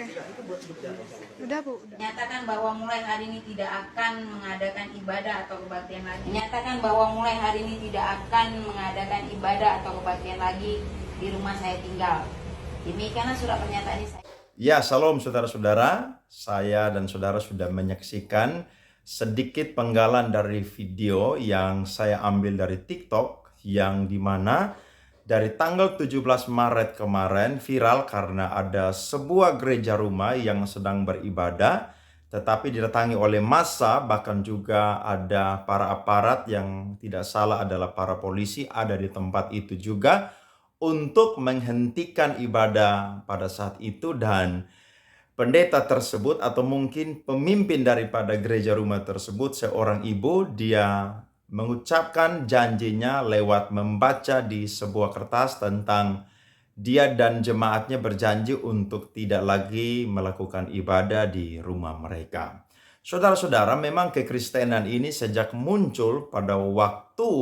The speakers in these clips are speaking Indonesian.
Udah Bu, udah. Menyatakan bahwa mulai hari ini tidak akan mengadakan ibadah atau kebaktian lagi. Menyatakan bahwa mulai hari ini tidak akan mengadakan ibadah atau kebaktian lagi di rumah saya tinggal. Demikianlah surat pernyataan ini. Ya, salam saudara-saudara. Saya dan saudara sudah menyaksikan sedikit penggalan dari video yang saya ambil dari TikTok, yang dimana dari tanggal 17 Maret kemarin viral karena ada sebuah gereja rumah yang sedang beribadah, tetapi didatangi oleh massa, bahkan juga ada para aparat yang tidak salah adalah para polisi ada di tempat itu juga untuk menghentikan ibadah pada saat itu. Dan pendeta tersebut atau mungkin pemimpin daripada gereja rumah tersebut, seorang ibu, dia mengucapkan janjinya lewat membaca di sebuah kertas tentang dia dan jemaatnya berjanji untuk tidak lagi melakukan ibadah di rumah mereka. Saudara-saudara, memang kekristenan ini sejak muncul pada waktu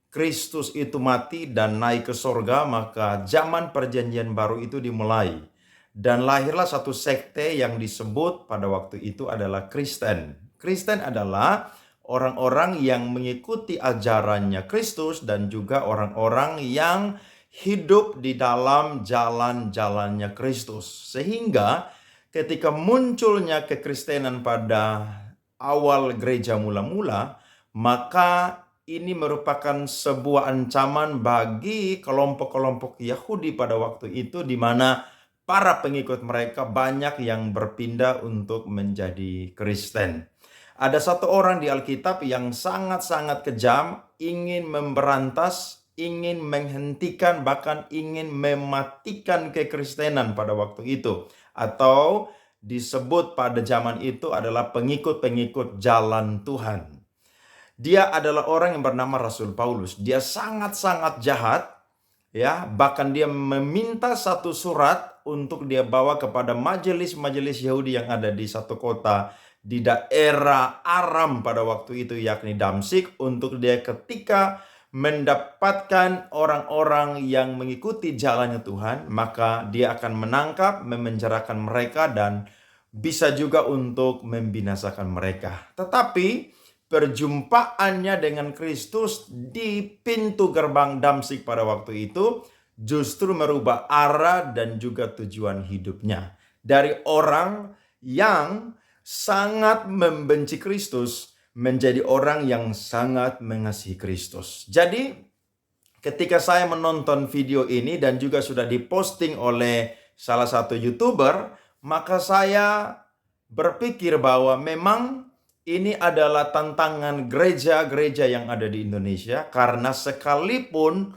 Kristus itu mati dan naik ke sorga, maka zaman perjanjian baru itu dimulai. Dan lahirlah satu sekte yang disebut pada waktu itu adalah Kristen. Kristen adalah orang-orang yang mengikuti ajarannya Kristus dan juga orang-orang yang hidup di dalam jalan-jalannya Kristus. Sehingga ketika munculnya kekristenan pada awal gereja mula-mula, maka ini merupakan sebuah ancaman bagi kelompok-kelompok Yahudi pada waktu itu, di mana para pengikut mereka banyak yang berpindah untuk menjadi Kristen. Ada satu orang di Alkitab yang sangat-sangat kejam, ingin memberantas, ingin menghentikan, bahkan ingin mematikan kekristenan pada waktu itu. Atau disebut pada zaman itu adalah pengikut-pengikut jalan Tuhan. Dia adalah orang yang bernama Rasul Paulus. Dia sangat-sangat jahat, ya. Bahkan dia meminta satu surat untuk dia bawa kepada majelis-majelis Yahudi yang ada di satu kota di daerah Aram pada waktu itu, yakni Damsyik, untuk dia ketika mendapatkan orang-orang yang mengikuti jalannya Tuhan, maka dia akan menangkap, memenjarakan mereka, dan bisa juga untuk membinasakan mereka. Tetapi perjumpaannya dengan Kristus di pintu gerbang Damsyik pada waktu itu justru merubah arah dan juga tujuan hidupnya. Dari orang yang sangat membenci Kristus menjadi orang yang sangat mengasihi Kristus. Jadi ketika saya menonton video ini dan juga sudah diposting oleh salah satu YouTuber, maka saya berpikir bahwa memang ini adalah tantangan gereja-gereja yang ada di Indonesia, karena sekalipun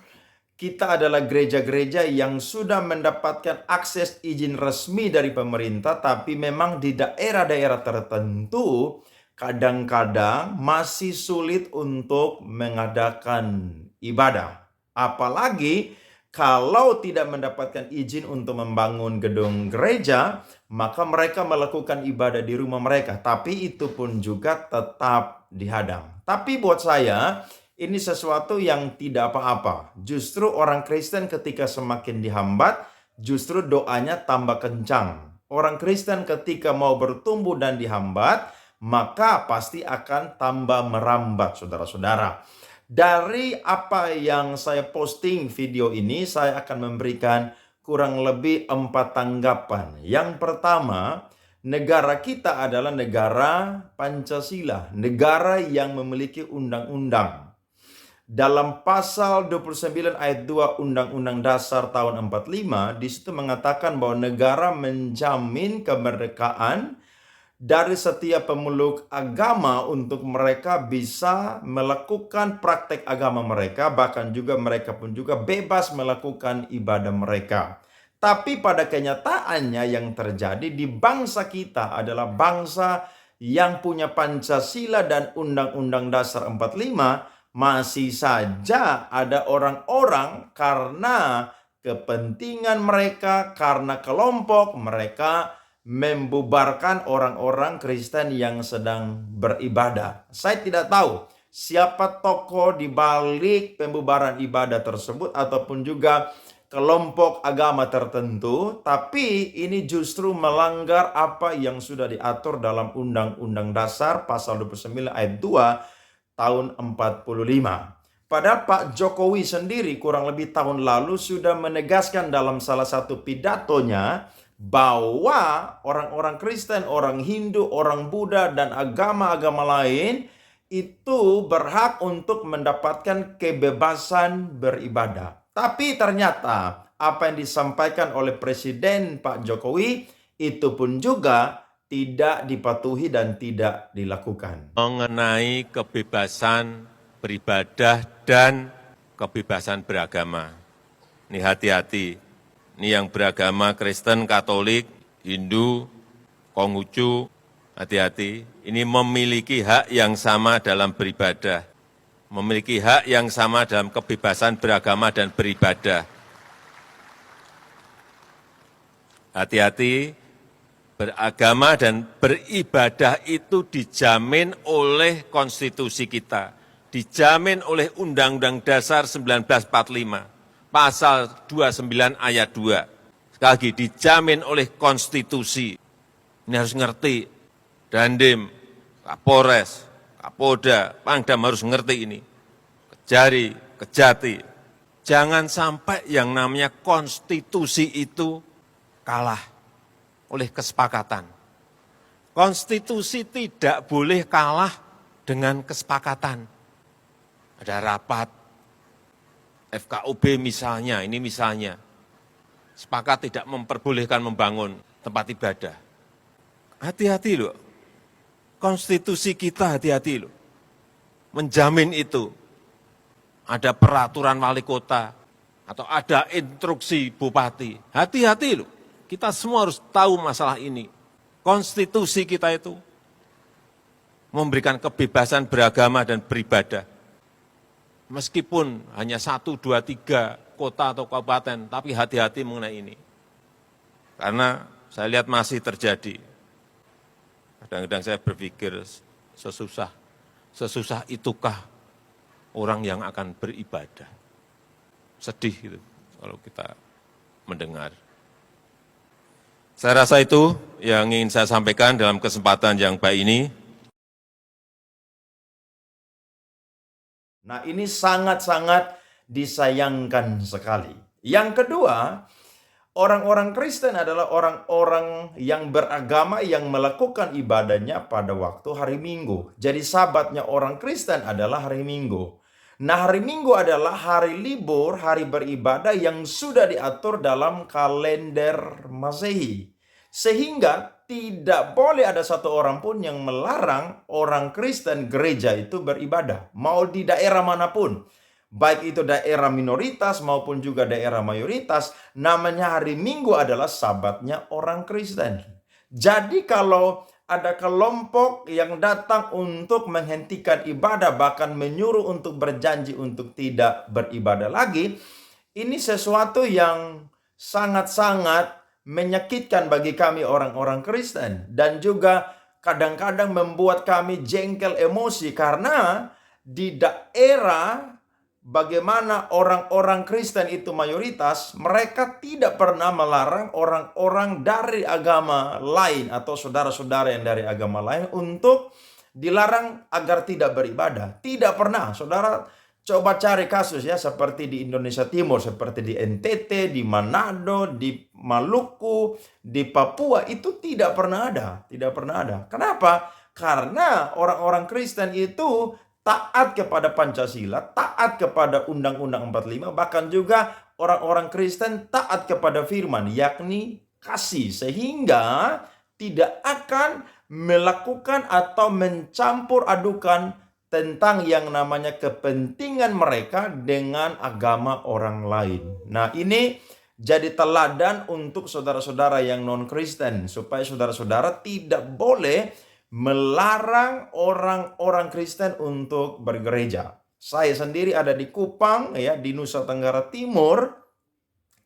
kita adalah gereja-gereja yang sudah mendapatkan akses izin resmi dari pemerintah, tapi memang di daerah-daerah tertentu kadang-kadang masih sulit untuk mengadakan ibadah. Apalagi kalau tidak mendapatkan izin untuk membangun gedung gereja, maka mereka melakukan ibadah di rumah mereka. Tapi itu pun juga tetap dihadang. Tapi buat saya, ini sesuatu yang tidak apa-apa. Justru orang Kristen ketika semakin dihambat, justru doanya tambah kencang. Orang Kristen ketika mau bertumbuh dan dihambat, maka pasti akan tambah merambat, saudara-saudara. Dari apa yang saya posting video ini, saya akan memberikan kurang lebih 4 tanggapan. Yang pertama, negara kita adalah negara Pancasila, negara yang memiliki undang-undang. Dalam pasal 29 ayat 2 Undang-Undang Dasar tahun 45, di situ mengatakan bahwa negara menjamin kemerdekaan dari setiap pemeluk agama untuk mereka bisa melakukan praktek agama mereka, bahkan juga mereka pun juga bebas melakukan ibadah mereka. Tapi pada kenyataannya yang terjadi di bangsa kita adalah bangsa yang punya Pancasila dan Undang-Undang Dasar 45, masih saja ada orang-orang karena kepentingan mereka, karena kelompok mereka, membubarkan orang-orang Kristen yang sedang beribadah. Saya tidak tahu siapa tokoh di balik pembubaran ibadah tersebut, ataupun juga kelompok agama tertentu, tapi ini justru melanggar apa yang sudah diatur dalam Undang-Undang Dasar pasal 29 ayat 2 tahun 45. Padahal Pak Jokowi sendiri kurang lebih tahun lalu sudah menegaskan dalam salah satu pidatonya bahwa orang-orang Kristen, orang Hindu, orang Buddha, dan agama-agama lain itu berhak untuk mendapatkan kebebasan beribadah. Tapi ternyata apa yang disampaikan oleh Presiden Pak Jokowi itu pun juga tidak dipatuhi dan tidak dilakukan. Mengenai kebebasan beribadah dan kebebasan beragama. Ini hati-hati. Ini yang beragama Kristen, Katolik, Hindu, Konghucu, hati-hati. Ini memiliki hak yang sama dalam beribadah. Memiliki hak yang sama dalam kebebasan beragama dan beribadah. Hati-hati, beragama dan beribadah itu dijamin oleh konstitusi kita. Dijamin oleh Undang-Undang Dasar 1945, pasal 29 ayat 2. Sekali lagi, dijamin oleh konstitusi. Ini harus ngerti. Dandim, Kapolres, Kapolda, Pangdam harus ngerti ini. Kejari, Kejati. Jangan sampai yang namanya konstitusi itu kalah oleh kesepakatan. Konstitusi tidak boleh kalah dengan kesepakatan. Ada rapat FKUB misalnya, ini misalnya, sepakat tidak memperbolehkan membangun tempat ibadah. Hati-hati loh, konstitusi kita hati-hati loh, menjamin itu. Ada peraturan wali kota, atau ada instruksi bupati, hati-hati loh. Kita semua harus tahu masalah ini. Konstitusi kita itu memberikan kebebasan beragama dan beribadah. Meskipun hanya 1, 2, 3 kota atau kabupaten, tapi hati-hati mengenai ini. Karena saya lihat masih terjadi. Kadang-kadang saya berpikir sesusah itukah orang yang akan beribadah. Sedih gitu kalau kita mendengar. Saya rasa itu yang ingin saya sampaikan dalam kesempatan yang baik ini. Nah, ini sangat-sangat disayangkan sekali. Yang kedua, orang-orang Kristen adalah orang-orang yang beragama yang melakukan ibadahnya pada waktu hari Minggu. Jadi sabatnya orang Kristen adalah hari Minggu. Nah, hari Minggu adalah hari libur, hari beribadah yang sudah diatur dalam kalender Masehi. Sehingga tidak boleh ada satu orang pun yang melarang orang Kristen gereja itu beribadah. Mau di daerah manapun. Baik itu daerah minoritas maupun juga daerah mayoritas. Namanya hari Minggu adalah sabatnya orang Kristen. Jadi kalau ada kelompok yang datang untuk menghentikan ibadah, bahkan menyuruh untuk berjanji untuk tidak beribadah lagi, ini sesuatu yang sangat-sangat menyakitkan bagi kami orang-orang Kristen. Dan juga kadang-kadang membuat kami jengkel emosi karena di daerah bagaimana orang-orang Kristen itu mayoritas, mereka tidak pernah melarang orang-orang dari agama lain atau saudara-saudara yang dari agama lain untuk dilarang agar tidak beribadah. Tidak pernah. Saudara coba cari kasus ya, seperti di Indonesia Timur, seperti di NTT, di Manado, di Maluku, di Papua, itu tidak pernah ada. Tidak pernah ada. Kenapa? Karena orang-orang Kristen itu taat kepada Pancasila, taat kepada Undang-Undang 45, bahkan juga orang-orang Kristen taat kepada firman, yakni kasih. Sehingga tidak akan melakukan atau mencampur adukan tentang yang namanya kepentingan mereka dengan agama orang lain. Nah, ini jadi teladan untuk saudara-saudara yang non-Kristen, supaya saudara-saudara tidak boleh melarang orang-orang Kristen untuk bergereja. Saya sendiri ada di Kupang ya, di Nusa Tenggara Timur.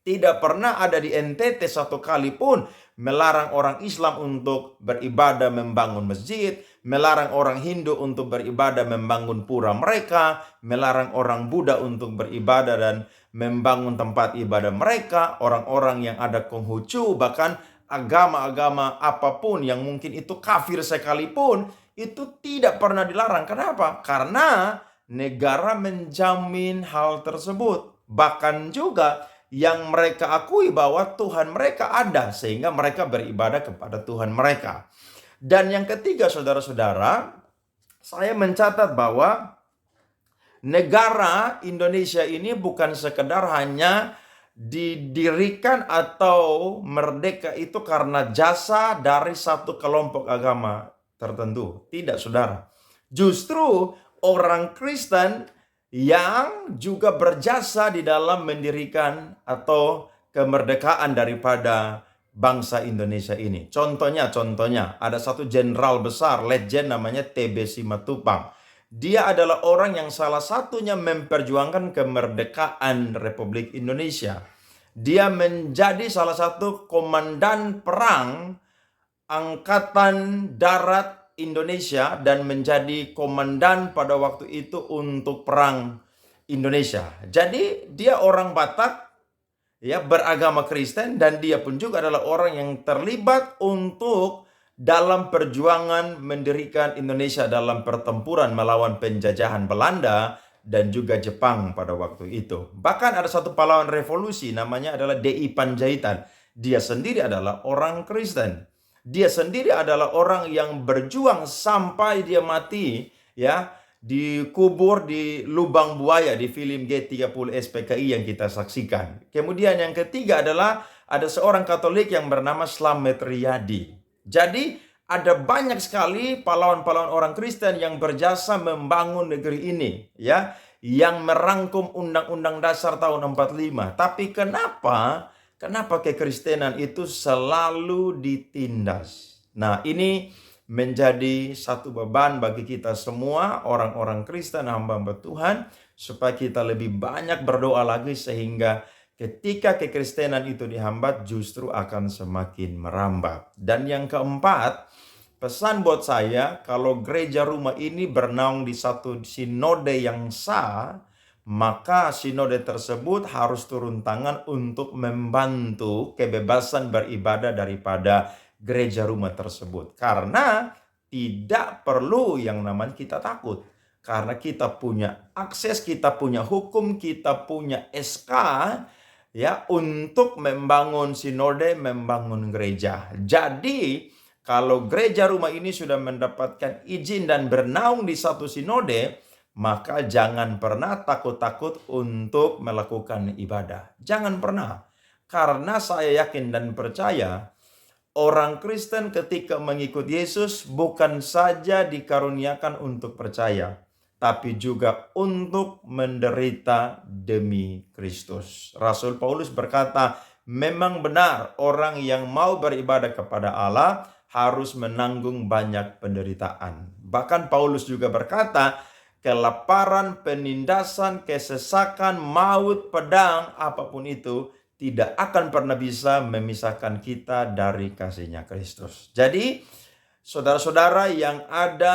Tidak pernah ada di NTT satu kali pun melarang orang Islam untuk beribadah membangun masjid, melarang orang Hindu untuk beribadah membangun pura mereka, melarang orang Buddha untuk beribadah dan membangun tempat ibadah mereka, orang-orang yang ada Konghucu, bahkan agama-agama apapun yang mungkin itu kafir sekalipun, itu tidak pernah dilarang. Kenapa? Karena negara menjamin hal tersebut. Bahkan juga yang mereka akui bahwa Tuhan mereka ada, sehingga mereka beribadah kepada Tuhan mereka. Dan yang ketiga, saudara-saudara, saya mencatat bahwa negara Indonesia ini bukan sekedar hanya didirikan atau merdeka itu karena jasa dari satu kelompok agama tertentu. Tidak, saudara. Justru orang Kristen yang juga berjasa di dalam mendirikan atau kemerdekaan daripada bangsa Indonesia ini. Contohnya ada satu jenderal besar, legend namanya TB Simatupang. Dia adalah orang yang salah satunya memperjuangkan kemerdekaan Republik Indonesia. Dia menjadi salah satu komandan perang Angkatan Darat Indonesia dan menjadi komandan pada waktu itu untuk perang Indonesia. Jadi dia orang Batak, ya, beragama Kristen, dan dia pun juga adalah orang yang terlibat untuk dalam perjuangan mendirikan Indonesia dalam pertempuran melawan penjajahan Belanda dan juga Jepang pada waktu itu. Bahkan ada satu pahlawan revolusi namanya adalah D.I. Panjaitan. Dia sendiri adalah orang Kristen. Dia sendiri adalah orang yang berjuang sampai dia mati, ya, dikubur di lubang buaya di film G30 SPKI yang kita saksikan. Kemudian yang ketiga adalah ada seorang Katolik yang bernama Slamet Riyadi. Jadi ada banyak sekali pahlawan-pahlawan orang Kristen yang berjasa membangun negeri ini, ya, yang merangkum Undang-Undang Dasar tahun 45. Tapi Kenapa kekristenan itu selalu ditindas? Nah, ini menjadi satu beban bagi kita semua, orang-orang Kristen, hamba-hamba Tuhan, supaya kita lebih banyak berdoa lagi sehingga ketika kekristenan itu dihambat justru akan semakin merambat. Dan yang keempat, pesan buat saya, kalau gereja rumah ini bernaung di satu sinode yang sah, maka sinode tersebut harus turun tangan untuk membantu kebebasan beribadah daripada gereja rumah tersebut. Karena tidak perlu yang namanya kita takut. Karena kita punya akses, kita punya hukum, kita punya SK, ya, untuk membangun sinode, membangun gereja. Jadi kalau gereja rumah ini sudah mendapatkan izin dan bernaung di satu sinode, maka jangan pernah takut-takut untuk melakukan ibadah. Jangan pernah. Karena saya yakin dan percaya, orang Kristen ketika mengikut Yesus bukan saja dikaruniakan untuk percaya, tapi juga untuk menderita demi Kristus. Rasul Paulus berkata, memang benar orang yang mau beribadah kepada Allah harus menanggung banyak penderitaan. Bahkan Paulus juga berkata, kelaparan, penindasan, kesesakan, maut, pedang, apapun itu tidak akan pernah bisa memisahkan kita dari kasih-Nya Kristus. Jadi, saudara-saudara yang ada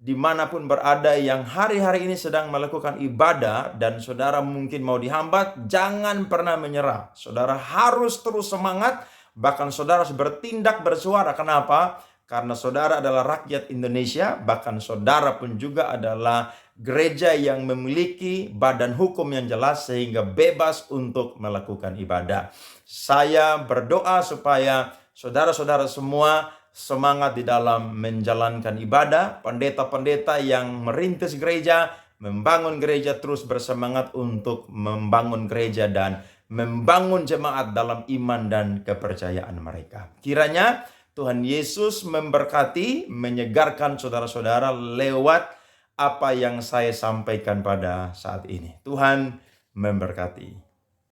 dimanapun berada, yang hari-hari ini sedang melakukan ibadah dan saudara mungkin mau dihambat, jangan pernah menyerah. Saudara harus terus semangat, bahkan saudara harus bertindak, bersuara. Kenapa? Karena saudara adalah rakyat Indonesia, bahkan saudara pun juga adalah gereja yang memiliki badan hukum yang jelas sehingga bebas untuk melakukan ibadah. Saya berdoa supaya saudara-saudara semua semangat di dalam menjalankan ibadah. Pendeta-pendeta yang merintis gereja, membangun gereja, terus bersemangat untuk membangun gereja dan membangun jemaat dalam iman dan kepercayaan mereka. Kiranya Tuhan Yesus memberkati, menyegarkan saudara-saudara lewat apa yang saya sampaikan pada saat ini. Tuhan memberkati.